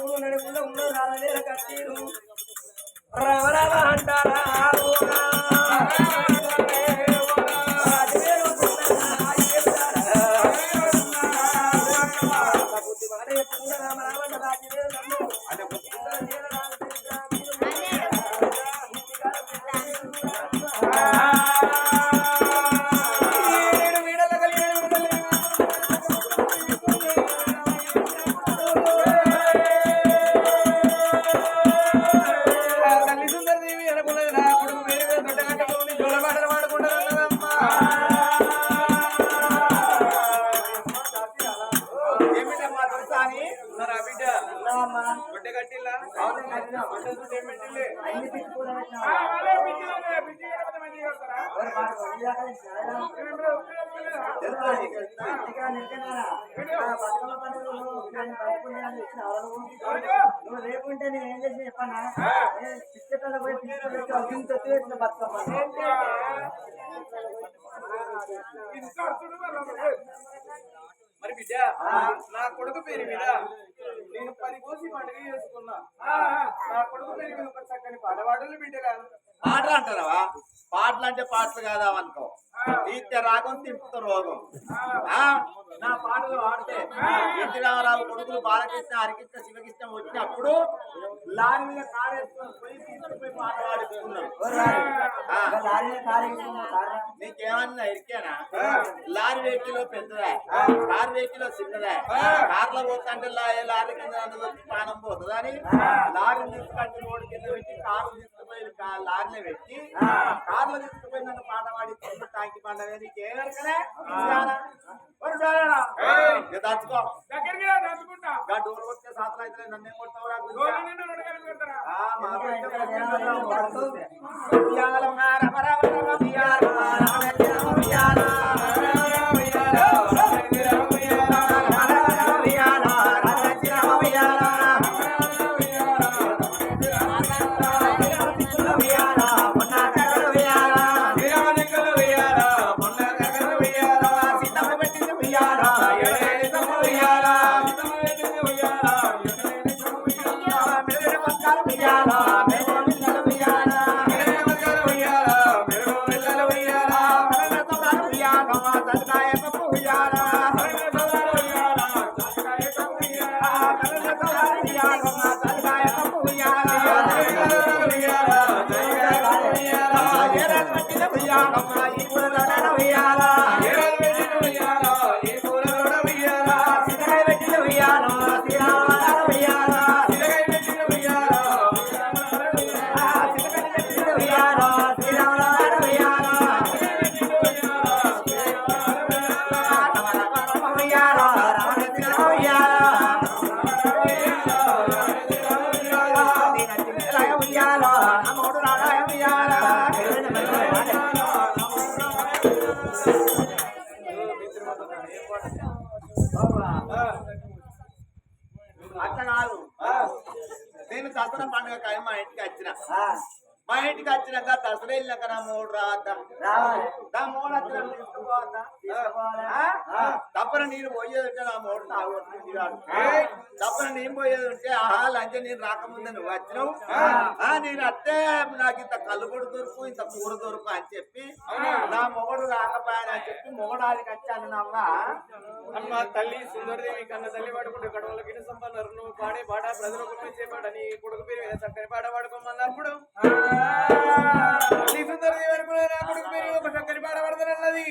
దేవుడు నడుపులో ఉన్న రాజలేర కట్టీరు రామ రామ అంటారా నువ్వు రేపుంటే నేను ఏం చేసి చెప్పానా పిచ్చటలో పోయి తీసుకొచ్చి బతుకమ్మ మరి బిడ్డ నా కొడుకు పేరు మీద నేను 10 కోసి పండుగ చేసుకున్నా. నా కొడుకు పేరు మీద ఒక చక్కని పాటవాడులు బిడ్డగా పాటలు అంటారా? పాటలు అంటే పాటలు కాదా అనుకో, తీస్తే రాగం తిప్పుతో రోగం. నా పాటలు పాడితే ఎన్టీ రామారావు కొడుకులు బాలకృష్ణ హరికృష్ణ శివకృష్ణ వచ్చినప్పుడు లారీ మీద కారేసుకొని పోయి తీసుకుపోయి పాట పాడిస్తున్నాం. నీకేమన్నా ఇరికానా? లారీ వెహికల్ పెద్దదా, కార్ వెహికల్ చిన్నదా? కార్లో పోతుంటే లారీ కింద వచ్చి ప్రాణం పోతుంది అని లారీ తీసుకొచ్చి రోడ్డు కింద పెట్టి కారు తీసుకుపోయి లారీలో పెట్టి కార్లో తీసుకుపోయి నన్ను పాట పాడి టాంకి పండగ నీకేమనుకనే దాచుకో డోర్ కొట్టే సాధన అయితే నన్ను ఏం కొడతావు? అట్లా కాదు, నేను దసరా పండుగ మా ఇంటికి వచ్చిన. మా ఇంటికి వచ్చినాక దసరా వెళ్ళినాక నా మూడు రావద్దా? మూడు వచ్చిన తప్పన నీరు పోయేది ఉంటే నా మూడు తాగొస్తుంది కాదు. తప్పన నేను పోయేది ఉంటే ఆహా లంచం నేను రాకముందే నువ్వు వచ్చినావు, నేను అత్తే నాకు ఇంత కలుగుడు దొరుకు ఇంత కూర దొరుకు అని చెప్పి నా మొగడు రాకపోయాను అని చెప్పి మొగడానికి వచ్చాను. అమ్మ తల్లి సుందరదేవి కన్న తల్లి పాడుకుంటే గడవల గిడ సంపన్నారు నువ్వు పాడే పాట ప్రజలకు మెచ్చేపాడని కొడుకు పేరు మీద చక్కని పాట పాడుకోమన్నప్పుడు సుందరదేవి అనుకునే నా కొడుకు పేరు ఒక చక్కని పాట పడతానన్నది.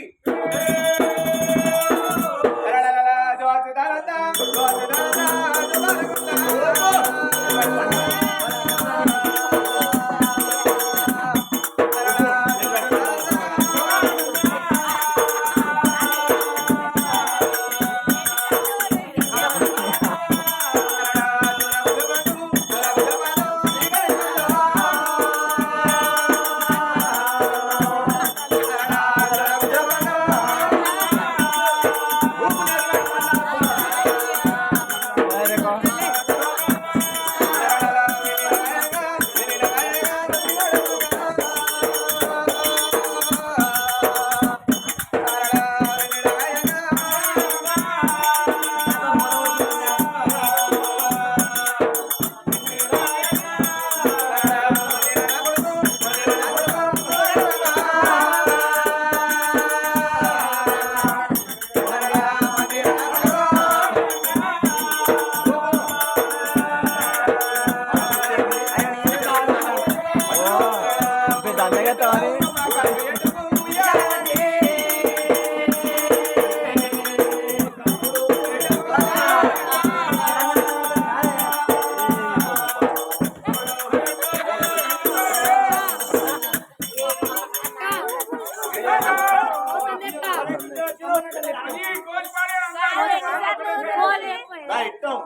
నా ఇష్టం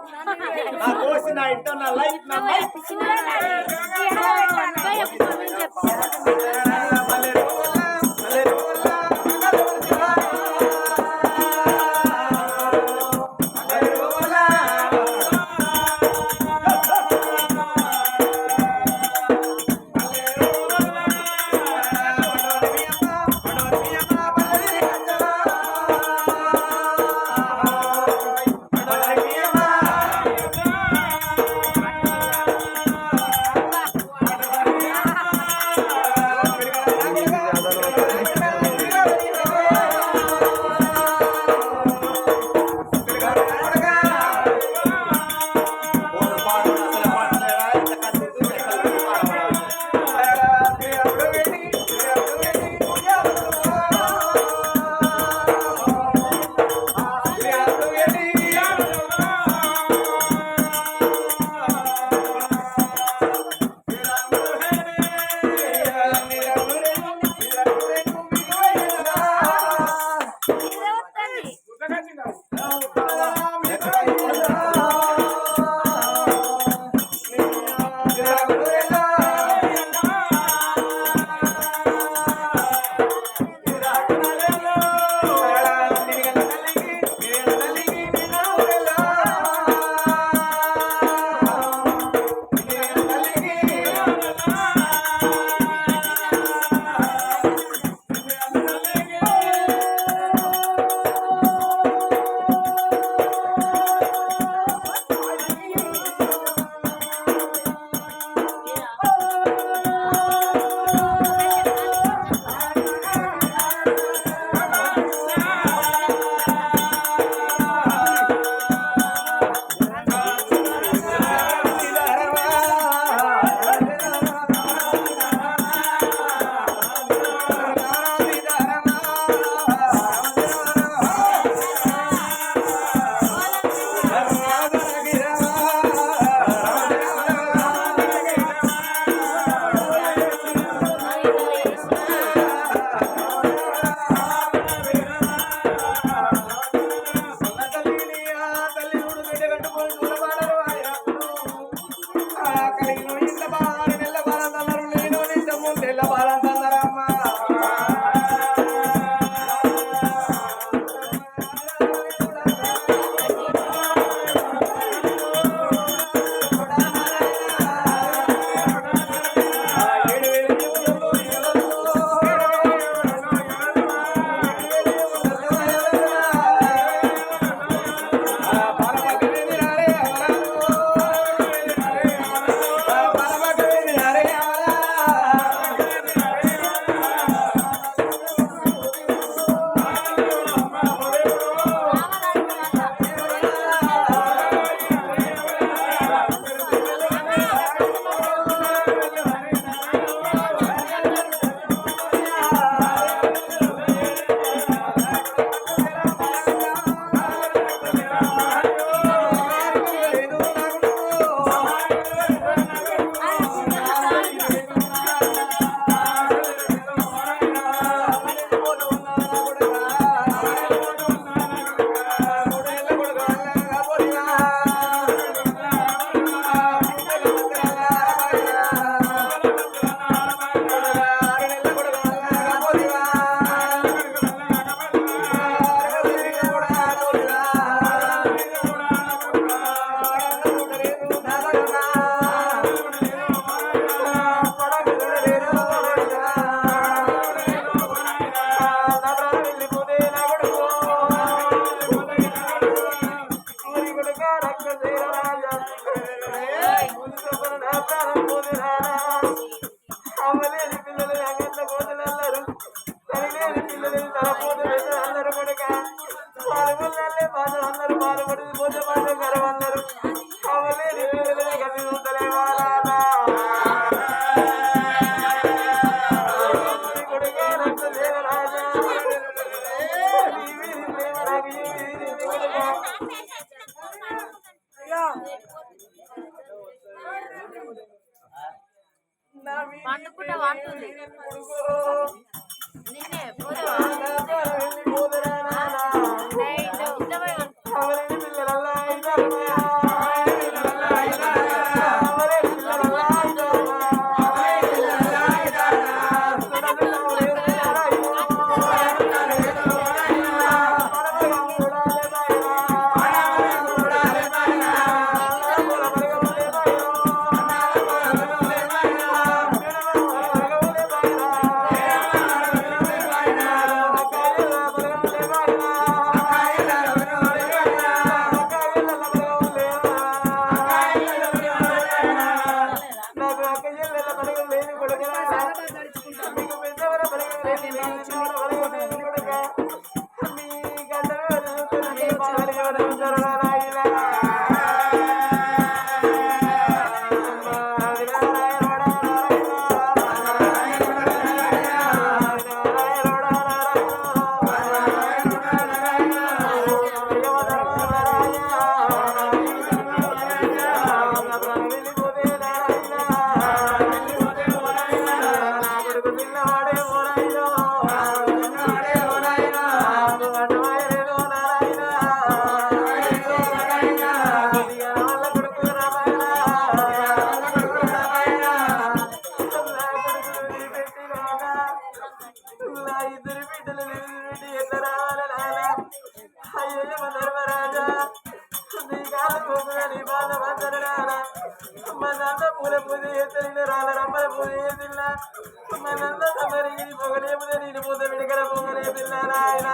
నా కోసి నా ఇష్టం నా లైఫ్ నా లైఫ్ పండుకుంటా వాడుతుంది నిన్నే పోదా పిల్లల ఇద్దరు బిడ్డలు పెట్టి ఎట్లా రావాలనా అయ్యో ధర్మరాజా నీ కాలు పోకుగా నీ బాధ వందరారా మనంత పూల పూజ చేసిన రాళ్ళ రమ్మల పూజ చేసిన మనంత సమరికి పొగలేముదే నేను పూత విడగల పొగలే పిల్లరా ఆయన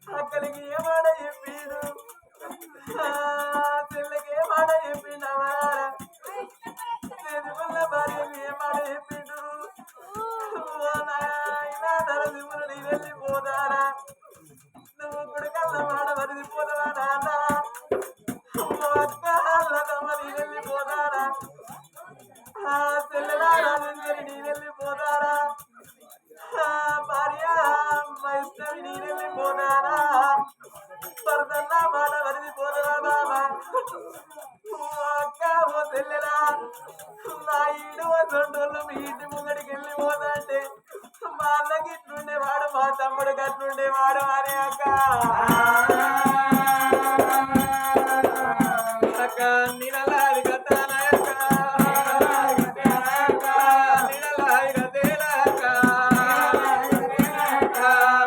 అక్కడికి ఏమాడ చెప్పిడు చెల్లెకి ఏమాడ చెప్పినవా భార్యకి ఏమాడ చెప్పిండు నాయనా తరదిములు నీ వెళ్ళిపోతారా నువ్వు కొడుకల్ల మాట వరిదిపోతావా నాన్న అక్క అల్లదమ్మ నీ వెళ్ళిపోతారా చెల్లెలారా నీ వెళ్ళిపోతారా భార్య మైత్రి నీ వెళ్ళిపోతారా పరదన్నా మాట వరిదిపోతారా బాబా అక్క ఓ చెల్లెలా నా ఈడు దొండోళ్ళు మీ ఇంటి ముంగడికి వెళ్ళిపోదంటే మా అన్నకి ఇట్లుండేవాడు మా తమ్ముడికి అట్లుండేవాడు అనే అక్క అక్క నీడలాది కథానయక్క నీడలాది కథేలక్క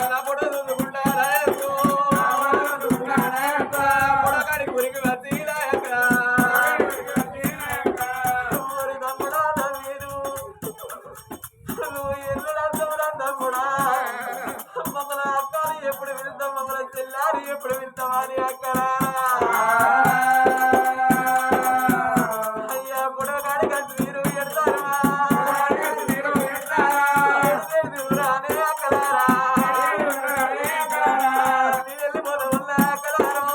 నా పొడ దుందుకుంటారయ్యకు పొడగాడి గురికి వతీలక్క మమ్మల్ని అక్కలు ఎప్పుడు వెళ్తాం మమ్మల్ని చెల్లారి ఎప్పుడు వెళ్తామని అక్కరా అయ్యా పొడగాడి కంటే మీరు ఎడతారా అనే అక్కలారా మీరు వెళ్ళిపోతే ఉన్న అక్కలారో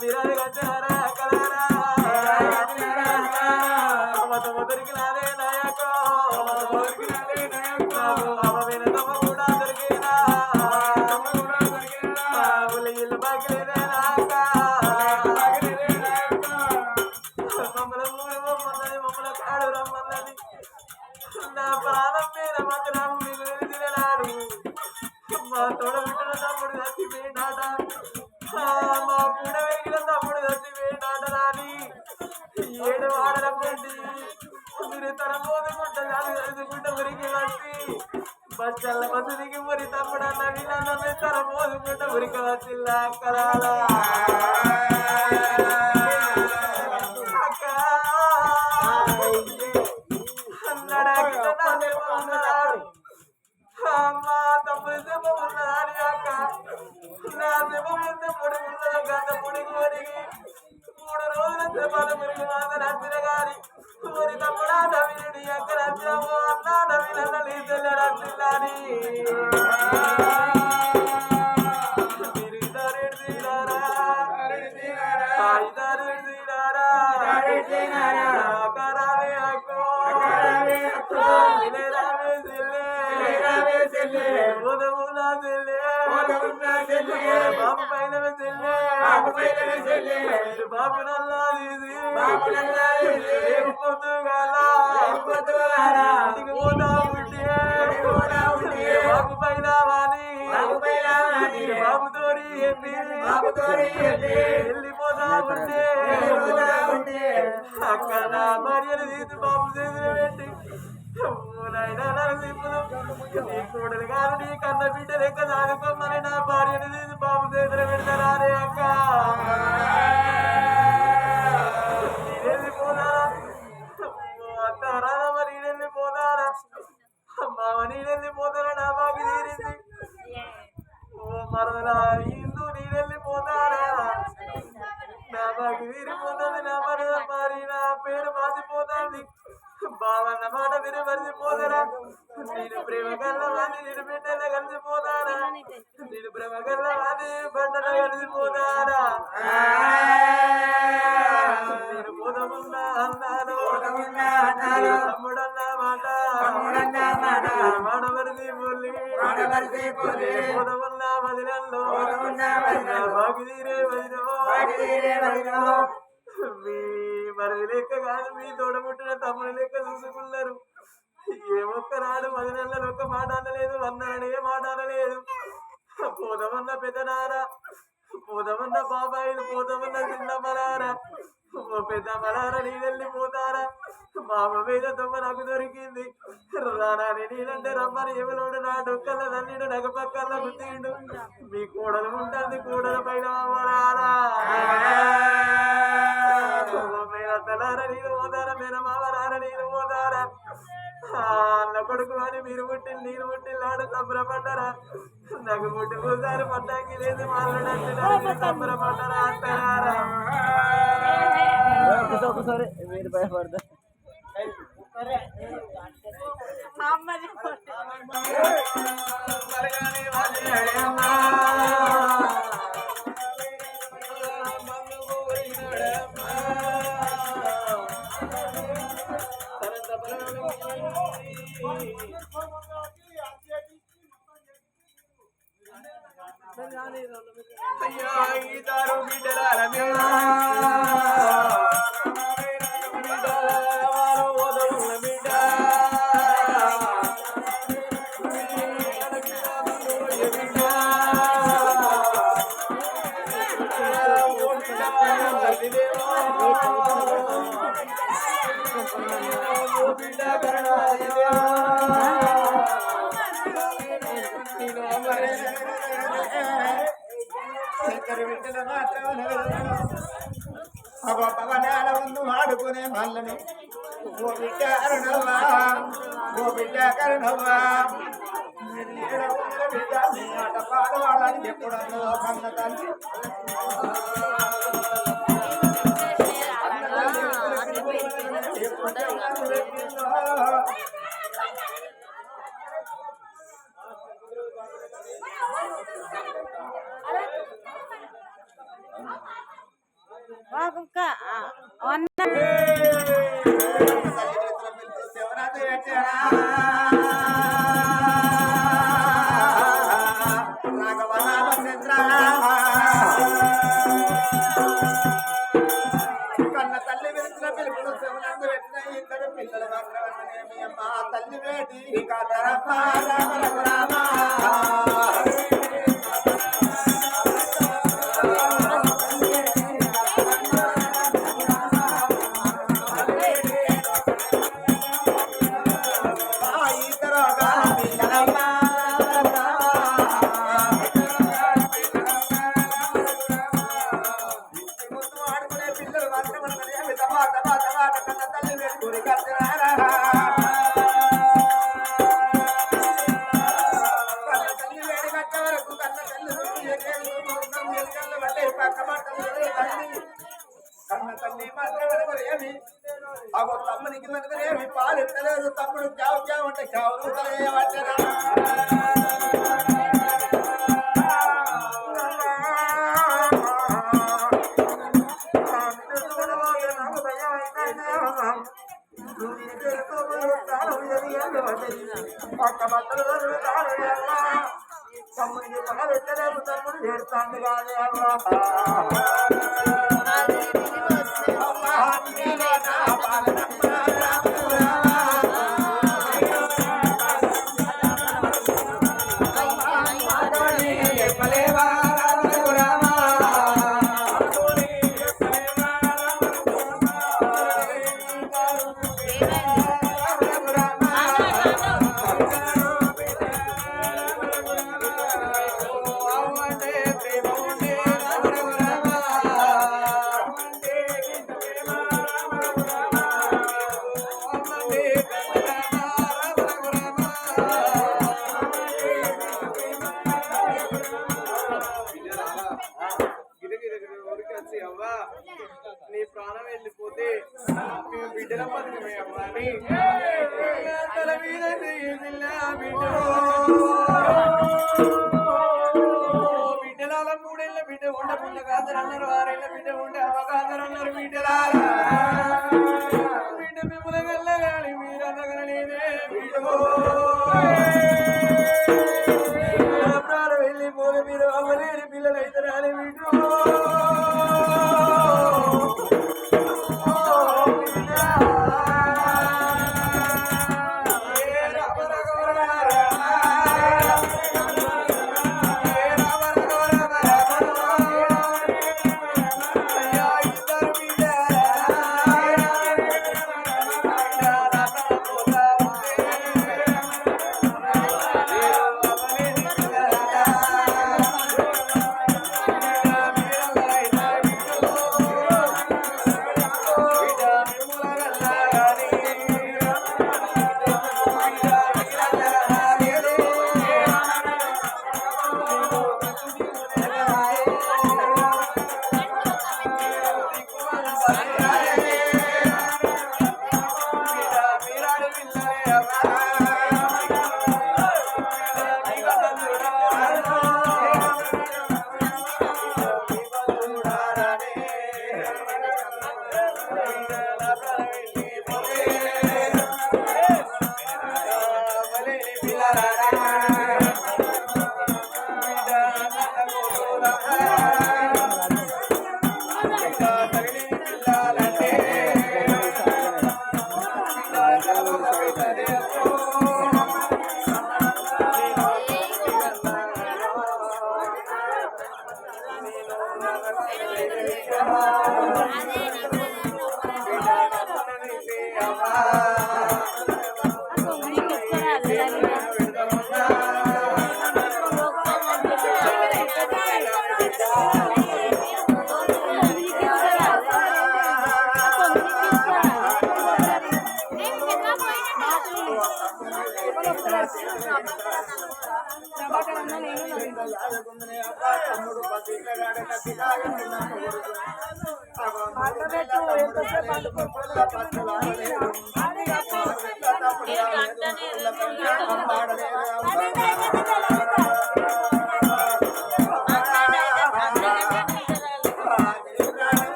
మీరు కట్టారా అక్కలారా మొదరికి నాదే నాయకో తమ కూడా దొరికినా ఇల్లు బాగిలేదే నాక మమ్మల్ని ఊరు మమ్మల్ని కాడు రమ్మన్నది నా ప్రాణం మీద మకరాము మిగులు తిననాడు మా తోడబుట్టిన తమ్ముడు చచ్చిపోయినాట మా పూడ వెలిగిన తమ్ముడు చచ్చిపోయినాట రాని 7 వాడల పండి మీరు తన మోదుకుంట చదువుకుంట ఉరికి వచ్చి బచ్చల్ల మసదికి మురి తమ్ముడన్న వీళ్ళన్న తన మోదుకుంట ఉరికి వచ్చిల్లా కరాలా అన్నాడు మా తమ్ముడు దెబ్బ ఉన్నదాని అక్క నా దెబ్బ మీద పొడి ఉన్నది గత పొడికి ఒడిగి 3 రోజుల దెబ్బలు మురిగి మాత నచ్చిన గారి ఊరి తమ్ముడా నవీడి అక్క నచ్చినమో అన్న నవీనన్న నీ తెల్లడచ్చిల్లాని బాబు నల్లా బాబు పైన వాణి బాబు తోరి వెళ్ళిపోతా ఉంటే అక్కడ మరియను తీసి బాబు చేసిన పెట్టి నీ కూడలు కాదు నీ కన్న బిడ్డ లెక్క సాగుకోమని నా భార్యను తీసి బాబు చేతులు పెడతారే అక్క నీడెళ్ళిపోతారా అత్తారా మరి నీడెళ్ళిపోతారా మామ నీడెళ్ళిపోతారా నా బాకి తీరింది ఓ మరలా ఇందు నీడెళ్ళిపోతారా నా బాకి తీరిపోతుంది నా మరద మరి నా పేరు మాసిపోతుంది బావన్న మాట మీరు మరిచిపోతారా నేను ప్రేమ కల్లవాది నేను బిడ్డల కలిసిపోతారా నేను ప్రేమ కల్లవాది బండల కలిసిపోతారా నేను పోదమున్నా అన్నాను తమ్ముడన్న మాట మాడవరిది పోలి పోదమున్న వదిలల్లో బాగి తీరే వదిలో మీ మరది లెక్క కాదు మీ తోడబుట్టిన తమ్ముడు లెక్క చూసుకున్నారు ఏ ఒక్కనాడు 10 నెలలు ఒక్క మాట అనలేదు అన్నాడు ఏ మాట అనలేదు పోదమన్న పెద్దనారా పోదమన్న బాబాయిలు పోదమన్న చిన్న మరారా ఓ పెద్ద మరారా నీళ్ళెళ్ళిపోతారా మామ మీద దొమ్మ నాకు దొరికింది రానాని నేనంటే రమ్మని ఎవలోడు నా డొక్కల నన్నిడు నగ పక్కల గుర్తిండు మీ కూడలు ఉంటుంది కూడల పైన అమ్మరారా మేనత్తలారా నేను పోతారా మేనమావరారా నేను పోతారా అన్న కొడుకు అని మీరు పుట్టిల్ నేను పుట్టిల్లాడు సంబరపడ్డరా నాకు పుట్టి పోసారు పట్టాకి లేదు మాట్లాడంటే సంబరపడ్డరా అంటారా ఒకసారి మీరు భయపడతా పవనాల ముందు ఆడుకునే వాళ్ళని ఓ బిడ్డ కరుణవ్వా ఓ బిడ్డ కరుణవ్వా బిడ్డ మీ ఆట పాడవాడని ఎప్పుడన్నో కన్న తల్లి రాఘవనామ చంద్ర పిల్లలు మాత్రమేమి అమ్మ తల్లి వేటి కాదరమ్మ రామ రామ తమ్మునికి మనకనేమి పాలు ఎత్తలేదు తమ్ముడు చావు చావు అంటే చావు పట్టరా పక్క బట్టలు తమ్ముడికి పాలు ఎత్తలేదు తమ్ముడు చేస్తాను కాదే నీ ప్రాణం వెళ్ళిపోతే మేము బిడ్డల బతుకమే అమ్మాని తల మీద బిడ్డలాల మూడేళ్ళ బిడ్డ ఉండకుండా కాదరన్నారు 6 ఏళ్ళ బిడ్డ ఉండే అవకాదరన్నారు బిడ్డలాల బిడ్డ మిమ్మల్ని వెళ్ళగాలి మీరు అనగలనేదే ప్రాణం వెళ్ళిపోయి మీరు అవ్వలేని పిల్లలు అయితే రాలే బిడ్డ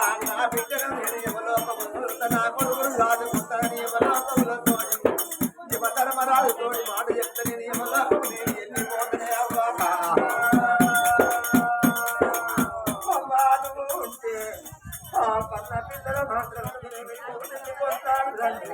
అయ్యా బిడ్డను నేను యమలోకమున నా కొడుకును సాధుకుంటానని యమలోకములతోని యమధర్మరాజుతోని మాట చెప్తే నేను యమలోకము నేను వెళ్ళిపోతనే అవ్వా ఉంటే ఆ కన్న పిల్లల మాత్రం వెళ్ళిపోతాను రండి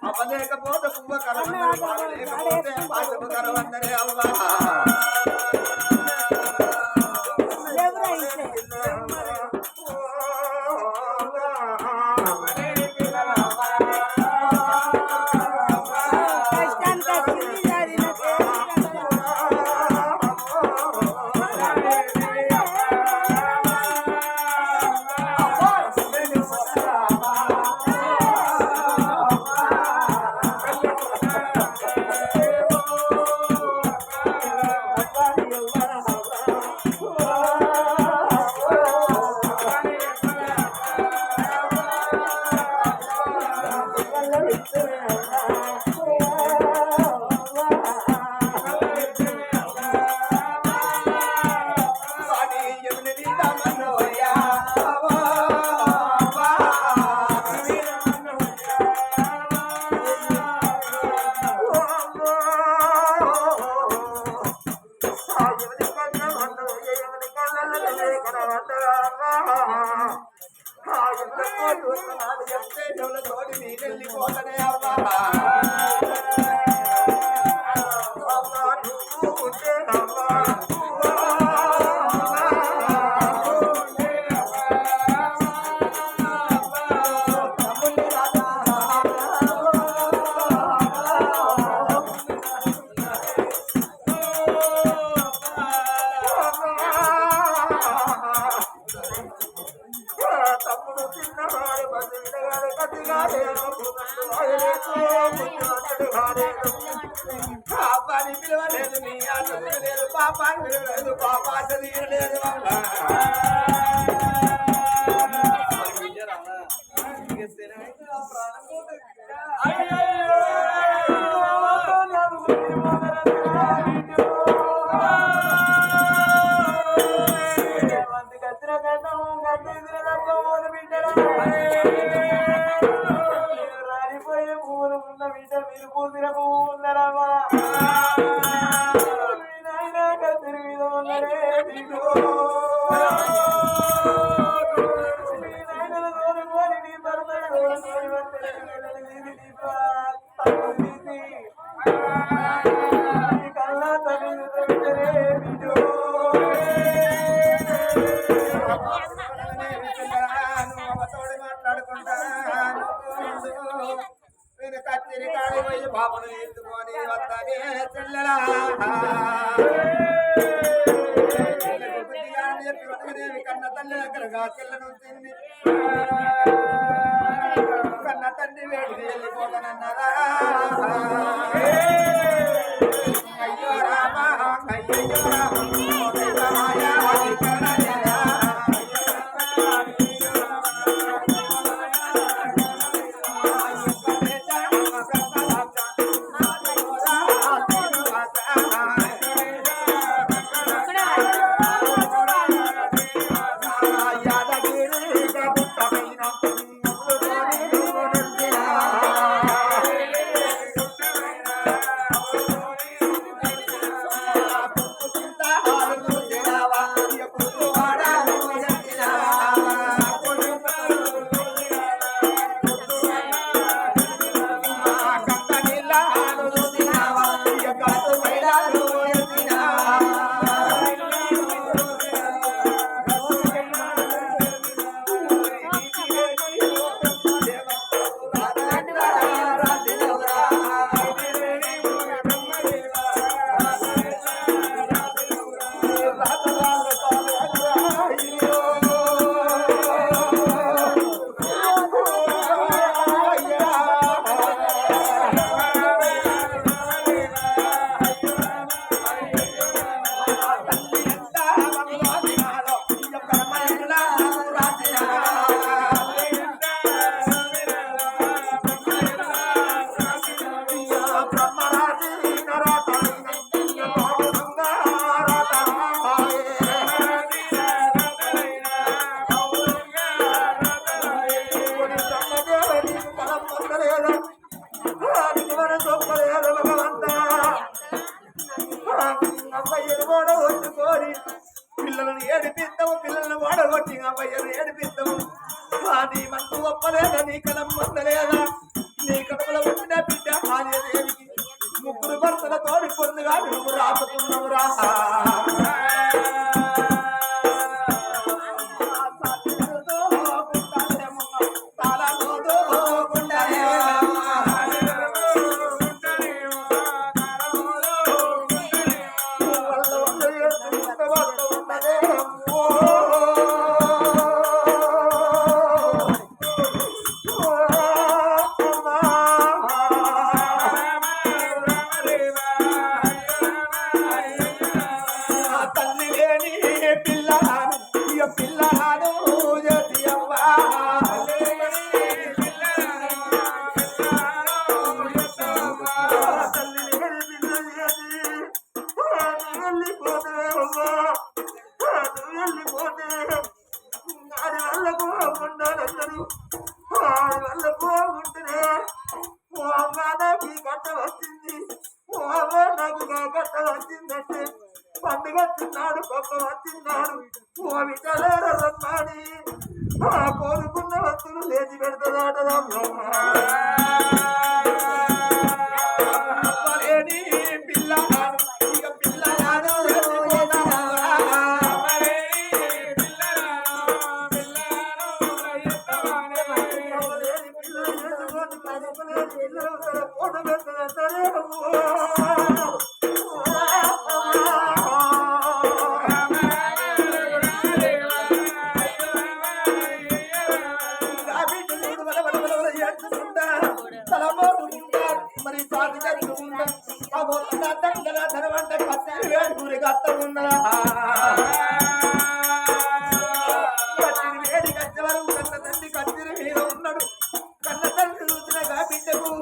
అవ్వలేకపోతే కుంభకరమన్నారు వాళ్ళు లేకపోతే పాశుపకరమన్నరే అవ్వా పాపాన్ని పిలవలేదు నీ ఆశ లేదు పాపాన్ని పిలవలేదు పాపాశ తీరలేదు రాలిపోయే పువ్వులు ఉన్న బిడ్డ మీరు పూసిన పువ్వు ఉన్నారమ్మా కత్తిరి మీద ఉన్నరే మీ నాయనల తోడుకొని నీ భర్త కల్లా తల్లి మాట్లాడుకుంటాను నేను కత్తిరి కాడి పోయి బాబును ఎత్తుకొని వస్తానే చెల్లెలా చెప్పి వదగదేవి కన్న తల్లి దగ్గరగా చెల్లను తింది కన్న తండ్రి వేడికి వెళ్ళిపోతానన్నదా అయ్యో రామా అయ్యో రామా ఒప్పలేదా నీ కలమ్మందలేదా నీ కడుపులో పుట్టిన బిడ్డ ఆలయదేవికి ముగ్గురు భర్తల తోడి పొందుగా నువ్వు రాసుకున్నవురా పండుగ తిన్నాడు గొప్ప వచ్చిన్నాడు ఓ విటలేర రమ్మాడి కోరుకున్న వస్తువులు లేచి పెడతాడని పిల్లగాడు ఇక పిల్లగాడు మరి సాగు జరుగుతుంటా ధనవంట కత్తి వేడి గత్త ఉన్నదా వేడి కత్తి వరకు కన్న తండ్రి కత్తిరి మీద ఉన్నాడు కన్న తండ్రి చూసినగా బిడ్డకు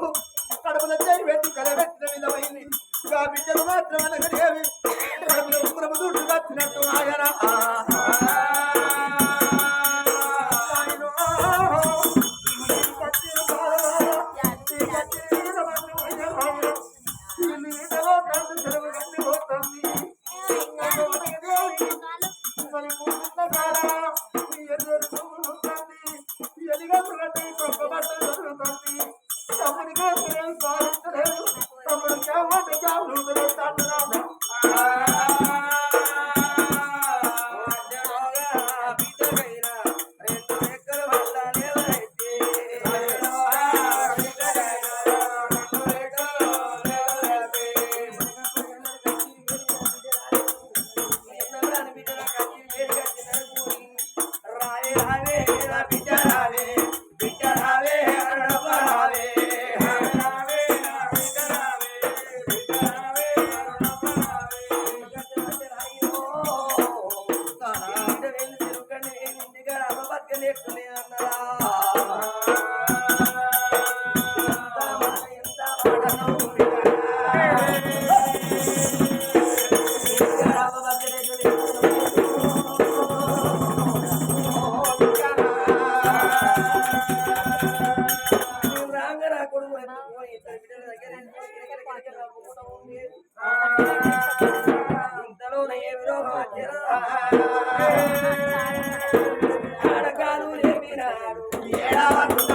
కడుపుల చేయి పెట్టి కలబెట్టిన విధమైంది గా బిడ్డకు మాత్రం అనగలేవి కడుపులో ఉగ్రము దుడ్డు కత్తినట్టు ఆయన ఆడకాలు ఏమినాడు ఏడాడు